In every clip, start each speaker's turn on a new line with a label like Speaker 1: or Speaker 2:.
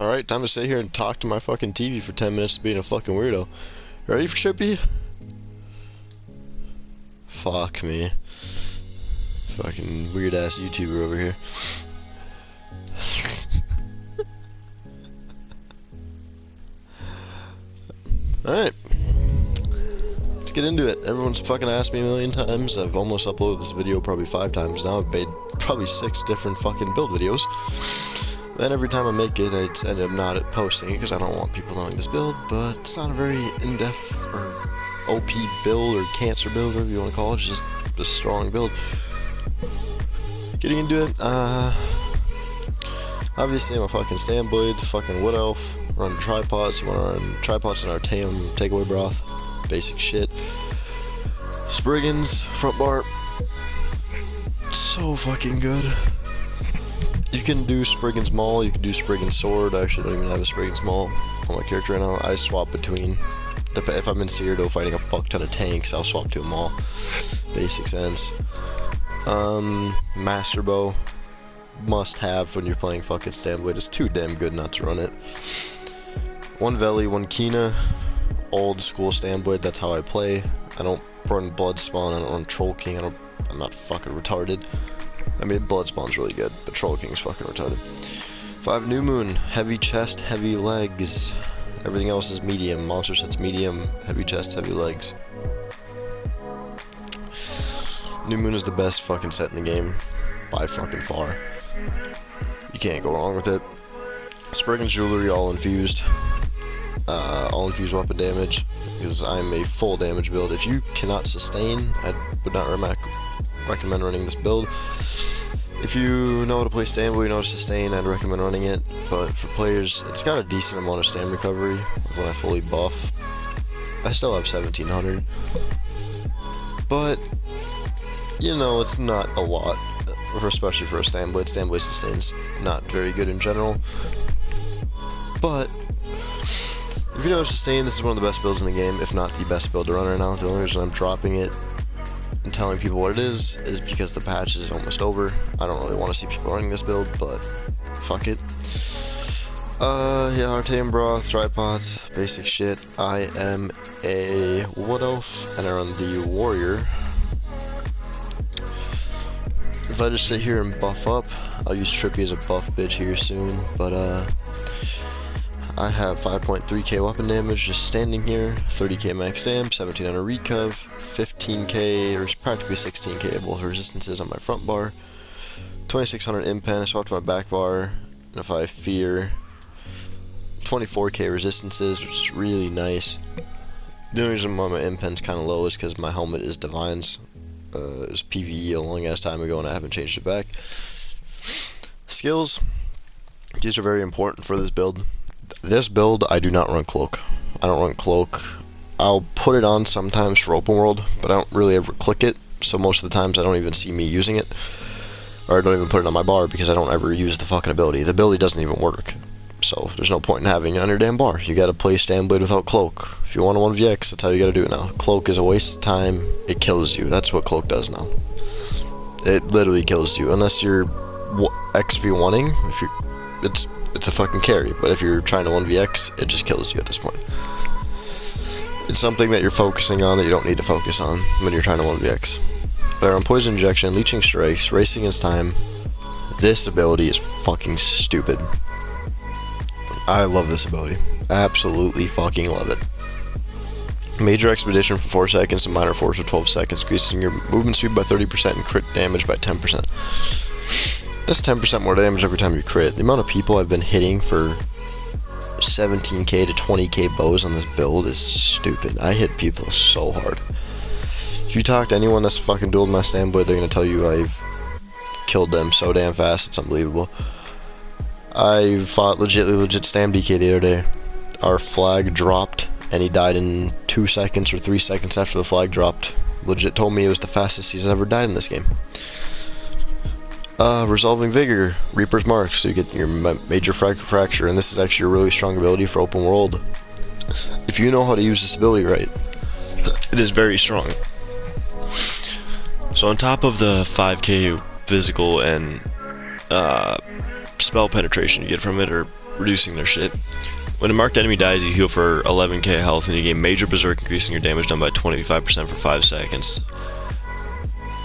Speaker 1: Alright, time to sit here and talk to my fucking TV for 10 minutes being a fucking weirdo. Ready for Chippy? Fuck me. Fucking weird ass YouTuber over here. Alright. Let's get into it. Everyone's fucking asked me a million times. I've almost uploaded this video probably 5 times now. I've made probably 6 different fucking build videos. And every time I make it, I end up not posting it because I don't want people knowing this build, but it's not a very in-depth or OP build or cancer build, whatever you want to call it. It's just a strong build. Getting into it, obviously I'm a fucking Stamblade, fucking Wood Elf, run tripods. You want to run tripods in our takeaway broth, basic shit. Spriggans, front bar, so fucking good. You can do Spriggan's Maul, you can do Spriggan's Sword. I actually don't even have a Spriggan's Maul on my character right now. I swap between. If I'm in Cyrodiil fighting a fuck ton of tanks, I'll swap to a Maul. Basic sense. Master Bow. Must have when you're playing fucking Stamblade. It's too damn good not to run it. 1 Veli, 1 Kina. Old school Stamblade, that's how I play. I don't run Blood Spawn, I don't run Troll King, I'm not fucking retarded. I mean, Blood Spawn's really good, but Troll King's fucking retarded. 5 New Moon, heavy chest, heavy legs. Everything else is medium. Monster set's medium, heavy chest, heavy legs. New Moon is the best fucking set in the game, by fucking far. You can't go wrong with it. Spriggan's Jewelry, all infused. All infused weapon damage, because I'm a full damage build. If you cannot sustain, I would not recommend running this build. If you know how to play Stamblade, you know how to sustain, I'd recommend running it. But for players, it's got a decent amount of stam recovery when I fully buff. I still have 1700. But, you know, it's not a lot, especially for a Stamblade. Stamblade sustain's not very good in general. But, if you know how to sustain, this is one of the best builds in the game, if not the best build to run right now. The only reason I'm dropping it and telling people what it is because the patch is almost over. I don't really want to see people running this build, but fuck it. Yeah, Artane broth, tripods, basic shit. I am a Wood Elf, and I run the Warrior. If I just sit here and buff up, I'll use Trippy as a buff bitch here soon, but I have 5.3k weapon damage just standing here, 30k max stamp, 1700 recov, 15k or practically 16k both resistances on my front bar, 2600 impen. I swapped my back bar, and if I fear, 24k resistances, which is really nice. The only reason why my impen's kind of low is because my helmet is Divine's. It was PvE a long ass time ago and I haven't changed it back. Skills, these are very important for this build. This build, I do not run Cloak. I don't run Cloak. I'll put it on sometimes for open world, but I don't really ever click it, so most of the times I don't even see me using it. Or I don't even put it on my bar because I don't ever use the fucking ability. The ability doesn't even work. So there's no point in having it on your damn bar. You gotta play Stamblade without Cloak. If you want a 1vx, that's how you gotta do it now. Cloak is a waste of time. It kills you. That's what Cloak does now. It literally kills you. Unless you're XV1ing, if you're, it's a fucking carry, but if you're trying to 1vx, it just kills you at this point. It's something that you're focusing on that you don't need to focus on when you're trying to 1vx. But on Poison Injection, Leeching Strikes, Racing Against Time, this ability is fucking stupid. I love this ability. Absolutely fucking love it. Major Expedition for 4 seconds and Minor Force for 12 seconds, increasing your movement speed by 30% and crit damage by 10%. That's 10% more damage every time you crit. The amount of people I've been hitting for 17k to 20k bows on this build is stupid. I hit people so hard. If you talk to anyone that's fucking dueled my Stamblade, they're gonna tell you I've killed them so damn fast, it's unbelievable. I fought legit Stam DK the other day. Our flag dropped, and he died in 2 seconds or 3 seconds after the flag dropped. Legit told me it was the fastest he's ever died in this game. Resolving Vigor, Reaper's Mark, so you get your major fracture, and this is actually a really strong ability for open world. If you know how to use this ability right, it is very strong. So on top of the 5k physical and spell penetration you get from it, or reducing their shit. When a marked enemy dies, you heal for 11k health, and you gain major berserk, increasing your damage done by 25% for 5 seconds.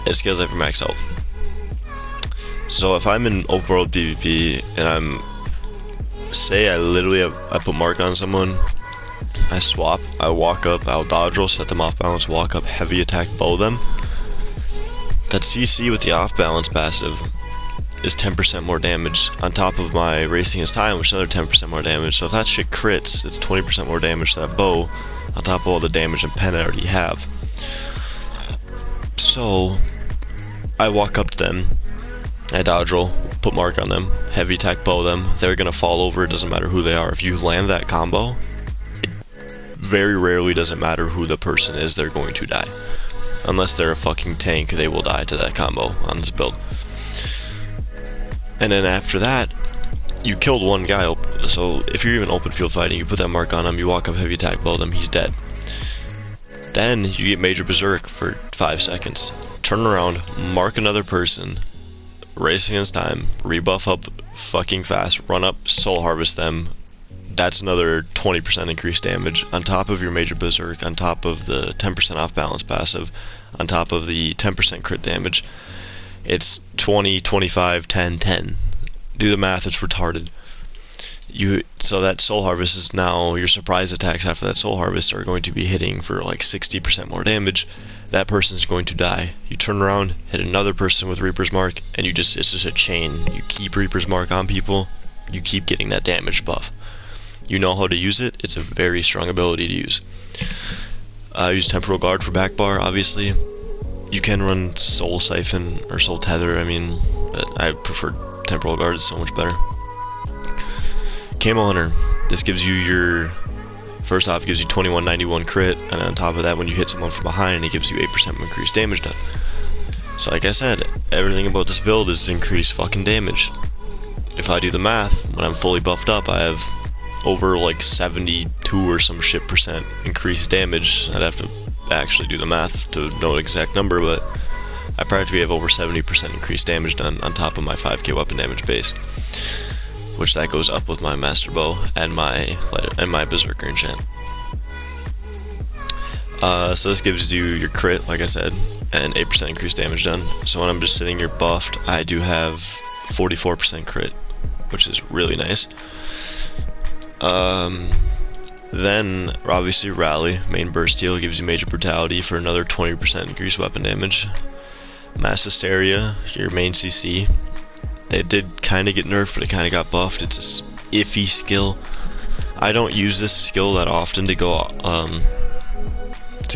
Speaker 1: It scales up your max health. So if I'm in open world PvP and say I put mark on someone, I swap, I walk up, I'll dodge roll, set them off balance, walk up, heavy attack, bow them. That CC with the off balance passive is 10% more damage on top of my racing his time, which is another 10% more damage. So if that shit crits, it's 20% more damage to that bow on top of all the damage and pen I already have. So I walk up to them, I dodge roll, put mark on them, heavy attack, bow them. They're gonna fall over, it doesn't matter who they are. If you land that combo, it very rarely doesn't matter who the person is, they're going to die. Unless they're a fucking tank, they will die to that combo on this build. And then after that, you killed one guy, so if you're even open field fighting, you put that mark on him, you walk up, heavy attack, bow them, he's dead. Then you get major berserk for 5 seconds. Turn around, mark another person, race against time, rebuff up fucking fast, run up, soul harvest them. That's another 20% increased damage on top of your major berserk, on top of the 10% off balance passive, on top of the 10% crit damage. It's 20, 25, 10, 10. Do the math, it's retarded. So that soul harvest is now, your surprise attacks after that soul harvest are going to be hitting for like 60% more damage. That person's going to die. You turn around, hit another person with Reaper's Mark, and it's just a chain. You keep Reaper's Mark on people, you keep getting that damage buff. You know how to use it, it's a very strong ability to use. I use Temporal Guard for back bar, obviously. You can run Soul Siphon or Soul Tether, but I prefer Temporal Guard, it's so much better. Camo Hunter, this gives you first off, it gives you 2191 crit, and on top of that, when you hit someone from behind, it gives you 8% increased damage done. So like I said, everything about this build is increased fucking damage. If I do the math, when I'm fully buffed up, I have over like 72 or some shit percent increased damage. I'd have to actually do the math to know the exact number, but I practically have over 70% increased damage done on top of my 5k weapon damage base, which that goes up with my master bow and my berserker enchant. So this gives you your crit, like I said, and 8% increased damage done. So when I'm just sitting here buffed, I do have 44% crit, which is really nice. Then obviously Rally, main burst heal, gives you major brutality for another 20% increased weapon damage. Mass Hysteria, your main CC. They did kind of get nerfed, but it kind of got buffed. It's a iffy skill. I don't use this skill that often to go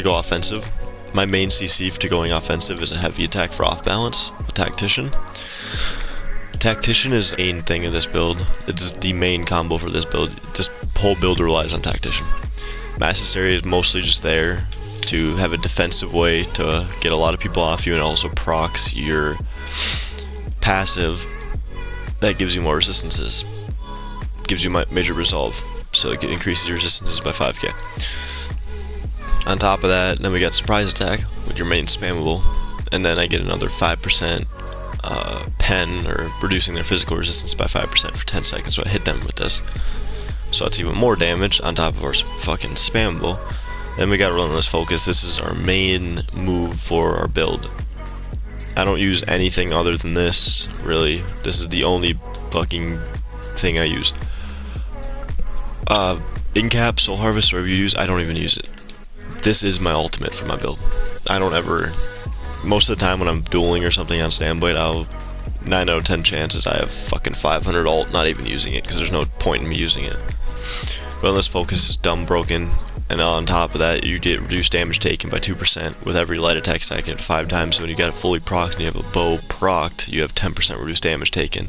Speaker 1: offensive. My main CC to going offensive is a heavy attack for off balance, a Tactician. Tactician is the main thing in this build. It's the main combo for this build. This whole build relies on Tactician. Mass Hysteria is mostly just there to have a defensive way to get a lot of people off you, and also procs your passive that gives you more resistances. Gives you major resolve, so it increases your resistances by 5k. On top of that, then we got surprise attack with your main spammable, and then I get another 5% pen, or reducing their physical resistance by 5% for 10 seconds, so I hit them with this. So it's even more damage on top of our fucking spammable. Then we got Relentless Focus. This is our main move for our build. I don't use anything other than this, really. This is the only fucking thing I use. In-cap, Soul Harvest, whatever you use, I don't even use it. This is my ultimate for my build. I don't ever... Most of the time when I'm dueling or something on Stamblade, 9 out of 10 chances I have fucking 500 ult not even using it, because there's no point in me using it. Relentless Focus is dumb broken, and on top of that, you get reduced damage taken by 2% with every light attack second 5 times. So when you got it fully procced and you have a bow procced, you have 10% reduced damage taken.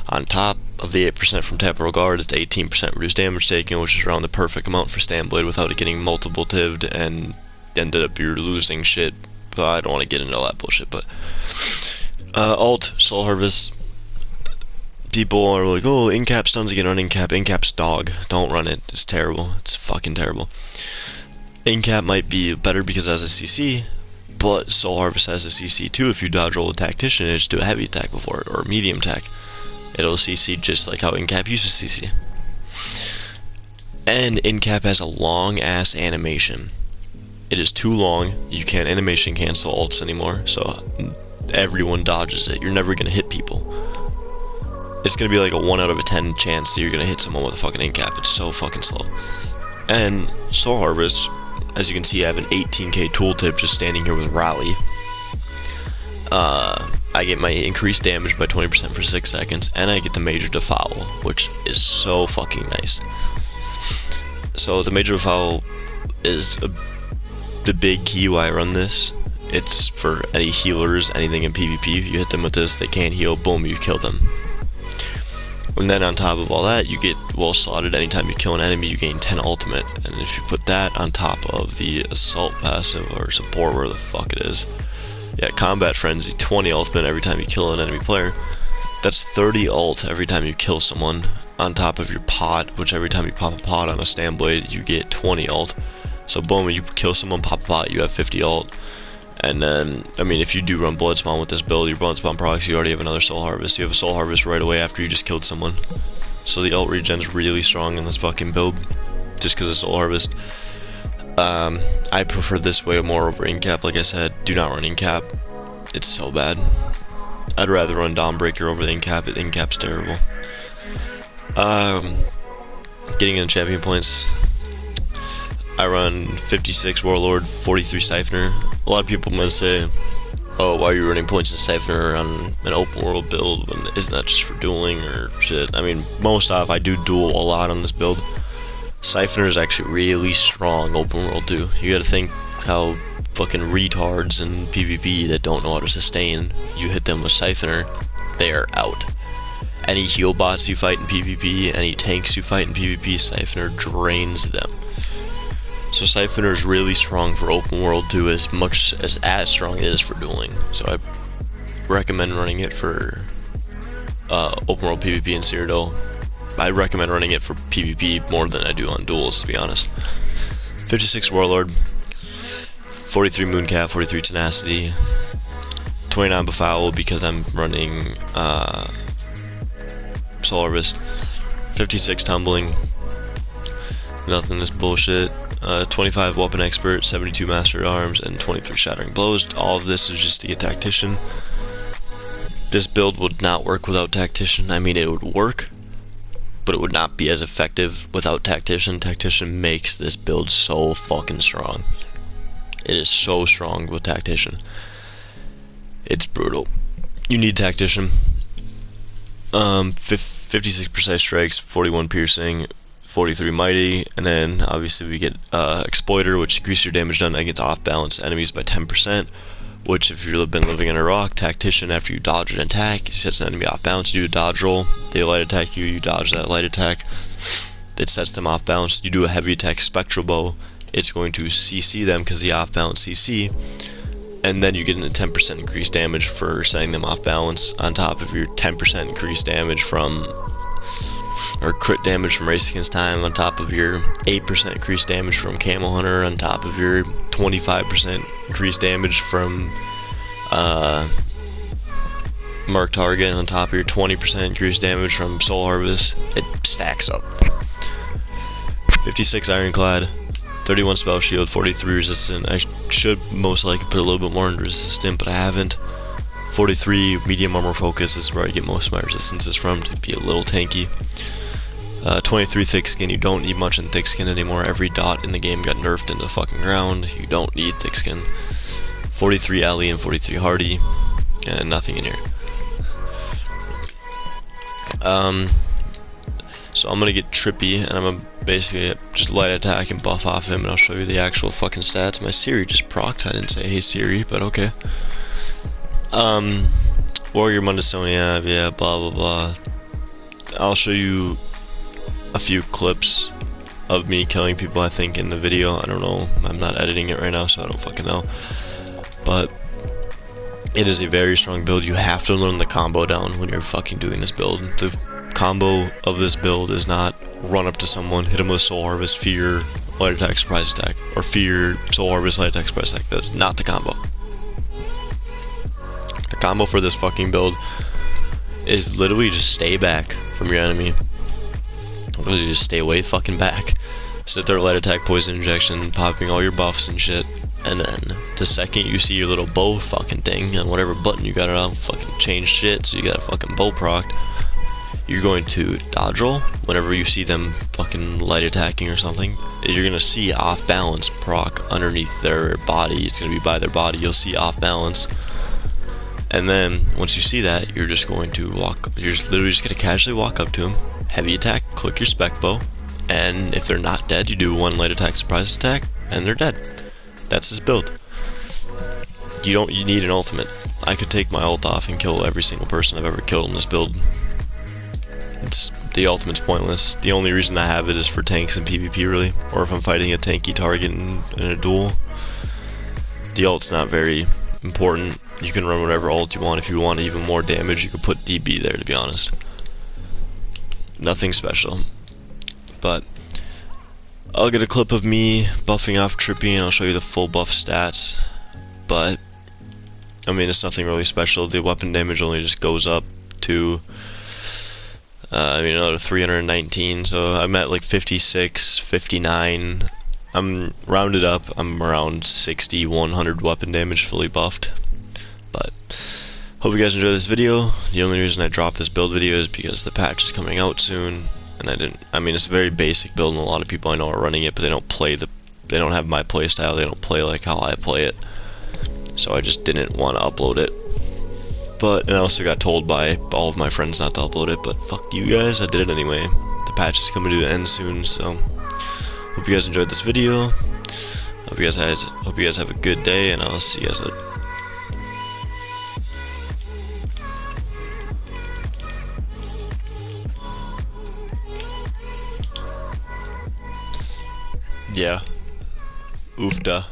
Speaker 1: On top of the 8% from Temporal Guard, it's 18% reduced damage taken, which is around the perfect amount for Stamblade without it getting multiple tived and ended up you're losing shit. But I don't want to get into all that bullshit, but alt, Soul Harvest. People are like, oh, in-cap stuns, you can run in-cap. In-cap's dog. Don't run it. It's terrible. It's fucking terrible. In-cap might be better because it has a CC, but Soul Harvest has a CC too. If you dodge roll a Tactician and just do a heavy attack before it, or a medium attack, it'll CC just like how in-cap uses CC. And in-cap has a long-ass animation. It is too long, you can't animation cancel ults anymore, so everyone dodges it. You're never gonna hit people. It's gonna be like a 1 out of a 10 chance that you're gonna hit someone with a fucking in-cap. It's so fucking slow. And Soul Harvest, as you can see, I have an 18k tooltip just standing here with Rally. I get my increased damage by 20% for 6 seconds, and I get the Major Defoul, which is so fucking nice. So the Major Defoul is the big key why I run this. It's for any healers, anything in PvP. You hit them with this, they can't heal, boom, you kill them. And then on top of all that, you get well slotted. Anytime you kill an enemy, you gain 10 ultimate. And if you put that on top of the assault passive or support, where the fuck it is, yeah, combat frenzy, 20 ultimate every time you kill an enemy player. That's 30 ult every time you kill someone, on top of your pod, which every time you pop a pod on a Stamblade, you get 20 ult. So boom, when you kill someone, pop a pod, you have 50 ult. And then, I mean, if you do run Blood Spawn with this build, your Blood Spawn procs, you already have another Soul Harvest. You have a Soul Harvest right away after you just killed someone. So the ult regen's really strong in this fucking build, just because of Soul Harvest. I prefer this way more over in-cap. Like I said, do not run in-cap. It's so bad. I'd rather run Dawnbreaker over the in-cap. In-cap's terrible. Getting in champion points, I run 56 Warlord, 43 Siphoner. A lot of people might say, oh, why are you running points in Siphoner on an open world build? When isn't that just for dueling or shit? I mean, most off, I do duel a lot on this build. Siphoner is actually really strong open world too. You gotta think how fucking retards in PvP that don't know how to sustain, you hit them with Siphoner, they are out. Any heal bots you fight in PvP, any tanks you fight in PvP, Siphoner drains them. So Siphoner is really strong for open world too, as strong as it is for dueling. So I recommend running it for open world PvP and Cyrodiil. I recommend running it for PvP more than I do on duels, to be honest. 56 Warlord, 43 Mooncat, 43 Tenacity, 29 Befoul because I'm running Soul Harvest, 56 Tumbling, nothing is bullshit, 25 Weapon Expert, 72 Master at Arms, and 23 Shattering Blows. All of this is just to get Tactician. This build would not work without Tactician. I mean, it would work, but it would not be as effective without Tactician. Tactician makes this build so fucking strong. It is so strong with Tactician. It's brutal. You need Tactician. 56 Precise Strikes, 41 Piercing, 43 Mighty, and then obviously we get Exploiter, which increases your damage done against off-balance enemies by 10%, which if you've been living in a rock, Tactician, after you dodge an attack, it sets an enemy off balance, you do a dodge roll, they light attack you, you dodge that light attack, it sets them off balance, you do a heavy attack Spectral Bow, it's going to CC them because the off balance CC, and then you get a 10% increased damage for setting them off balance, on top of your 10% increased damage from, or crit damage from Race Against Time, on top of your 8% increased damage from Camel Hunter, on top of your 25% increased damage from Mark Target, on top of your 20% increased damage from Soul Harvest. It stacks up. 56 Ironclad, 31 Spell Shield, 43 Resistant. I should most likely put a little bit more into Resistant, but I haven't. 43 Medium Armor Focus, this is where I get most of my resistances from, to be a little tanky. 23 Thick Skin, you don't need much in Thick Skin anymore. Every dot in the game got nerfed into the fucking ground. You don't need Thick Skin. 43 Ellie and 43 Hardy, and nothing in here. So I'm gonna get Trippy, and I'm gonna basically just light attack and buff off him, and I'll show you the actual fucking stats. My Siri just procced. I didn't say hey Siri, but okay. Warrior Mundasonia, yeah, blah blah blah. I'll show you a few clips of me killing people, I think, in the video. I don't know, I'm not editing it right now, so I don't fucking know. But it is a very strong build. You have to learn the combo down when you're fucking doing this build. The combo of this build is not run up to someone, hit him with Soul Harvest, Fear, Light Attack, Surprise Attack, or Fear, Soul Harvest, Light Attack, Surprise Attack. That's not the combo. The combo for this fucking build is literally just stay back from your enemy. Really just stay way fucking back. Sit there, light attack, poison injection, popping all your buffs and shit. And then the second you see your little bow fucking thing on whatever button you got it on, fucking change shit, so you got a fucking bow procced. You're going to dodge roll whenever you see them fucking light attacking or something. You're gonna see off balance proc underneath their body. It's gonna be by their body. You'll see off balance. And then once you see that, you're just going to you're just literally just gonna casually walk up to them, heavy attack, click your spec bow, and if they're not dead, you do one light attack surprise attack, and they're dead. That's his build. You need an ultimate. I could take my ult off and kill every single person I've ever killed in this build. The ultimate's pointless. The only reason I have it is for tanks and PvP really, or if I'm fighting a tanky target in a duel. The ult's not very important. You can run whatever ult you want. If you want even more damage, you could put DB there, to be honest. Nothing special. But I'll get a clip of me buffing off Trippy and I'll show you the full buff stats. But I mean, it's nothing really special. The weapon damage only just goes up to another 319, so I'm at like 56, 59. I'm rounded up, I'm around 60, 100 weapon damage fully buffed. But hope you guys enjoy this video. The only reason I dropped this build video is because the patch is coming out soon, and it's a very basic build, and a lot of people I know are running it, but they don't have my playstyle, they don't play like how I play it. So I just didn't want to upload it. And I also got told by all of my friends not to upload it, but fuck you guys, I did it anyway. The patch is coming to an end soon, so hope you guys enjoyed this video. Hope you guys have a good day, and I'll see you guys later. Yeah. Oofda.